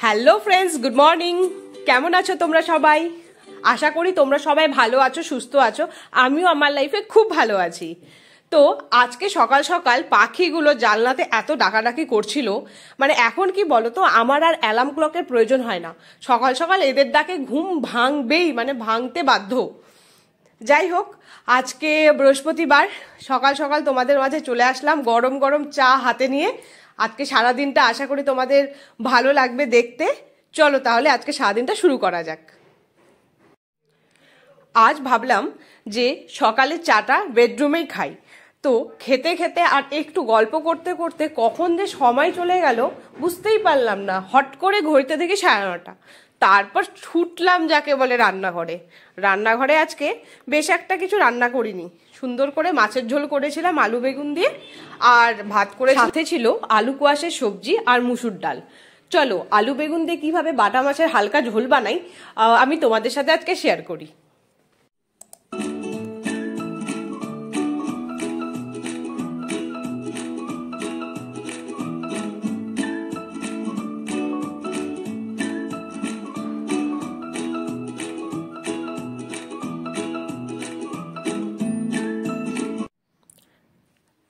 Hello friends, good morning. কেমন আছো তোমরা সবাই? আশা করি তোমরা সবাই ভালো আছো, সুস্থ আছো। আমিও আমার লাইফে খুব ভালো আছি। তো আজকে সকাল সকাল পাখিগুলো জানলাতে এত ডাকাডাকি করছিল, মানে এখন কি বলো তো, আমার আর অ্যালার্ম ক্লকের প্রয়োজন হয় না। সকাল সকাল এদের ডাকে ঘুম ভাঙবেই, মানে ভাঙতে বাধ্য। যাই হোক, আজকে বৃহস্পতিবার, সকাল সকাল তোমাদের মাঝে চলে আসলাম গরম গরম চা হাতে নিয়ে। আজকে সারাদিনটা আশা করি তোমাদের ভালো লাগবে দেখতে। চলো তাহলে আজকে সারাদিনটা শুরু করা যাক। আজ ভাবলাম যে সকালে চাটা বেডরুমেই খাই। তো খেতে খেতে আর একটু গল্প করতে করতে কখন যে সময় চলে গেল বুঝতেই পারলাম না। হট করে ঘড়িতে দেখি 9:30। তারপর ছুটলাম যাকে বলে রান্নাঘরে। রান্নাঘরে আজকে বেশ একটা কিছু রান্না করিনি, সুন্দর করে মাছের ঝোল করেছিলাম আলু বেগুন দিয়ে, আর ভাত করে সাথে ছিল আলু কোয়াশের সবজি আর মুসুর ডাল। চলো আলু বেগুন দিয়ে কিভাবে বাটা মাছের হালকা ঝোল বানাই আমি তোমাদের সাথে আজকে শেয়ার করি।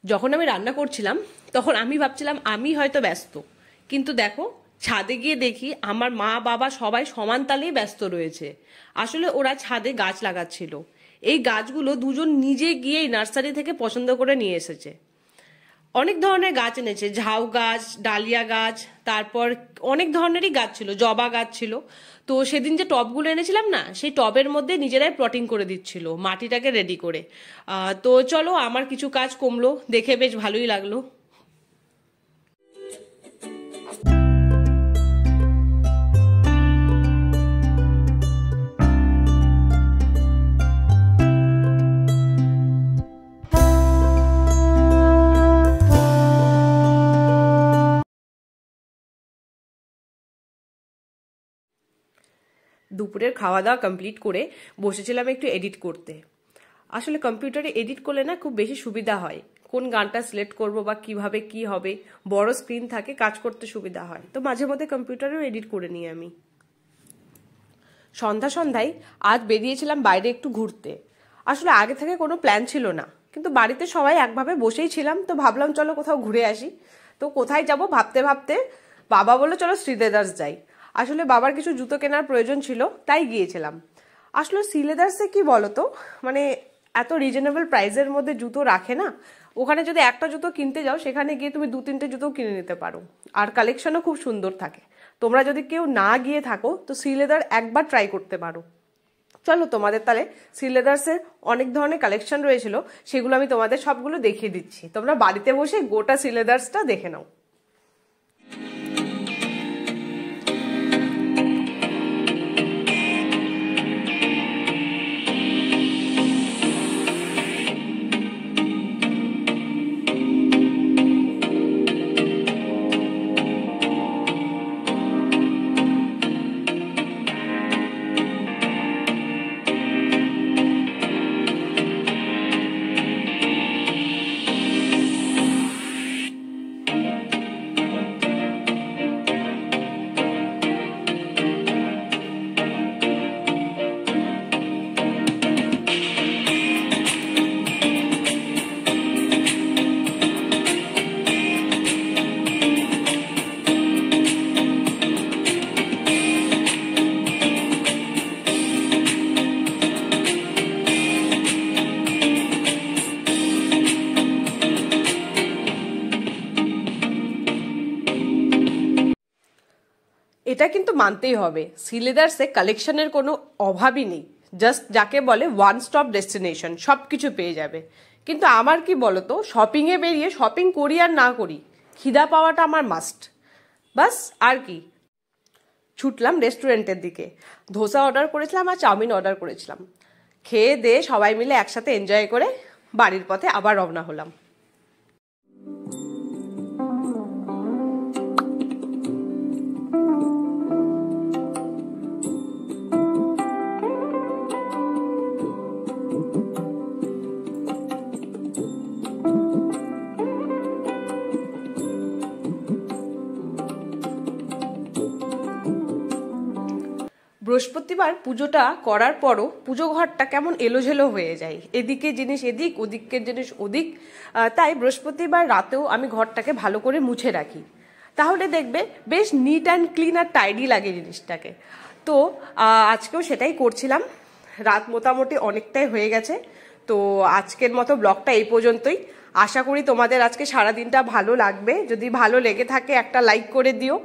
যখন আমি রান্না করছিলাম তখন আমি ভাবছিলাম আমি হয়তো ব্যস্ত, কিন্তু দেখো ছাদে গিয়ে দেখি আমার মা বাবা সবাই সমান তালেই ব্যস্ত রয়েছে। আসলে ওরা ছাদে গাছ লাগাচ্ছিল। এই গাছগুলো দুজন নিজে গিয়েই নার্সারি থেকে পছন্দ করে নিয়ে এসেছে। অনেক ধরনের গাছ এনেছে, ঝাউ গাছ, ডালিয়া গাছ, তারপর অনেক ধরনেরই গাছ ছিল, জবা গাছ ছিল। তো সেদিন যে টবগুলো এনেছিলাম না, সেই টবের মধ্যে নিজেরাই প্লটিং করে দিচ্ছিল, মাটিটাকে রেডি করে। তো চলো, আমার কিছু কাজ কমলো, দেখে বেশ ভালোই লাগলো। দুপুরের খাওয়া দাওয়া কমপ্লিট করে বসেছিলাম একটু এডিট করতে। আসলে কম্পিউটারে এডিট করলে না খুব বেশি সুবিধা হয়, কোন গানটা সিলেক্ট করব বা কিভাবে কি হবে, বড় স্ক্রিন থাকে, কাজ করতে সুবিধা হয়। তো মাঝে মধ্যে কম্পিউটারেও এডিট করে নিই আমি। সন্ধ্যায় আজ বেরিয়েছিলাম বাইরে একটু ঘুরতে। আসলে আগে থেকে কোনো প্ল্যান ছিল না, কিন্তু বাড়িতে সবাই একভাবে বসেই ছিলাম, তো ভাবলাম চলো কোথাও ঘুরে আসি। তো কোথায় যাব ভাবতে ভাবতে বাবা বললো চলো শ্রীলেদার্স যাই। আসলে বাবার কিছু জুতো কেনার প্রয়োজন ছিল, তাই গিয়েছিলাম। আসলে শ্রীলেদার্সে কি বলতো, মানে এত রিজনেবল প্রাইসের মধ্যে জুতো রাখে না। ওখানে যদি একটা জুতো কিনতে যাও, সেখানে গিয়ে তুমি 2-3টে জুতো কিনে নিতে পারো, আর কালেকশনও খুব সুন্দর থাকে। তোমরা যদি কেউ না গিয়ে থাকো তো শ্রীলেদার একবার ট্রাই করতে পারো। চলো তোমাদের তাহলে শ্রীলেদার্সের অনেক ধরনের কালেকশন রয়েছিল, সেগুলো আমি তোমাদের সবগুলো দেখিয়ে দিচ্ছি। তোমরা বাড়িতে বসে গোটা শ্রীলেদার্সটা দেখে নাও। এটা কিন্তু মানতেই হবে, শ্রীলেদার্সে কালেকশনের কোনো অভাবই নেই। জাস্ট যাকে বলে ওয়ান স্টপ ডেস্টিনেশন, সব কিছু পেয়ে যাবে। কিন্তু আমার কি বলতো, শপিংয়ে বেরিয়ে শপিং করি আর না করি, খিদা পাওয়াটা আমার মাস্ট। বাস, আর কি। ছুটলাম রেস্টুরেন্টের দিকে। ধোসা অর্ডার করেছিলাম আর চাউমিন অর্ডার করেছিলাম। খেয়ে দিয়ে সবাই মিলে একসাথে এনজয় করে বাড়ির পথে আবার রওনা হলাম। বৃহস্পতিবার পুজোটা করার পরও পুজো ঘরটা কেমন এলোঝেলো হয়ে যায়, এদিকে জিনিস এদিক, ওদিকের জিনিস ওদিক। তাই বৃহস্পতিবার রাতেও আমি ঘরটাকে ভালো করে মুছে রাখি, তাহলে দেখবে বেশ নিট অ্যান্ড ক্লিন আর টাইডি লাগে জিনিসটাকে। তো আজকেও সেটাই করছিলাম। রাত মোটামুটি অনেকটাই হয়ে গেছে। তো আজকের মতো ব্লগটা এই পর্যন্তই। আশা করি তোমাদের আজকে সারাদিনটা ভালো লাগবে। যদি ভালো লেগে থাকে একটা লাইক করে দিও,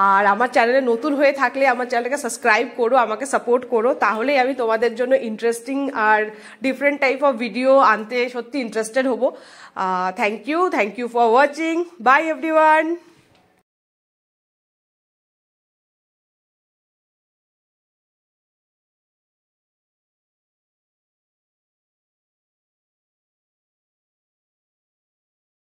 আর আমার চ্যানেলে নতুন হয়ে থাকলে আমার চ্যানেলকে সাবস্ক্রাইব করো, আমাকে সাপোর্ট করো, তাহলেই আমি তোমাদের জন্য ইন্টারেস্টিং আর ডিফারেন্ট টাইপ অফ ভিডিও আনতে সত্যি ইন্টারেস্টেড হব। Thank you for watching. Bye everyone.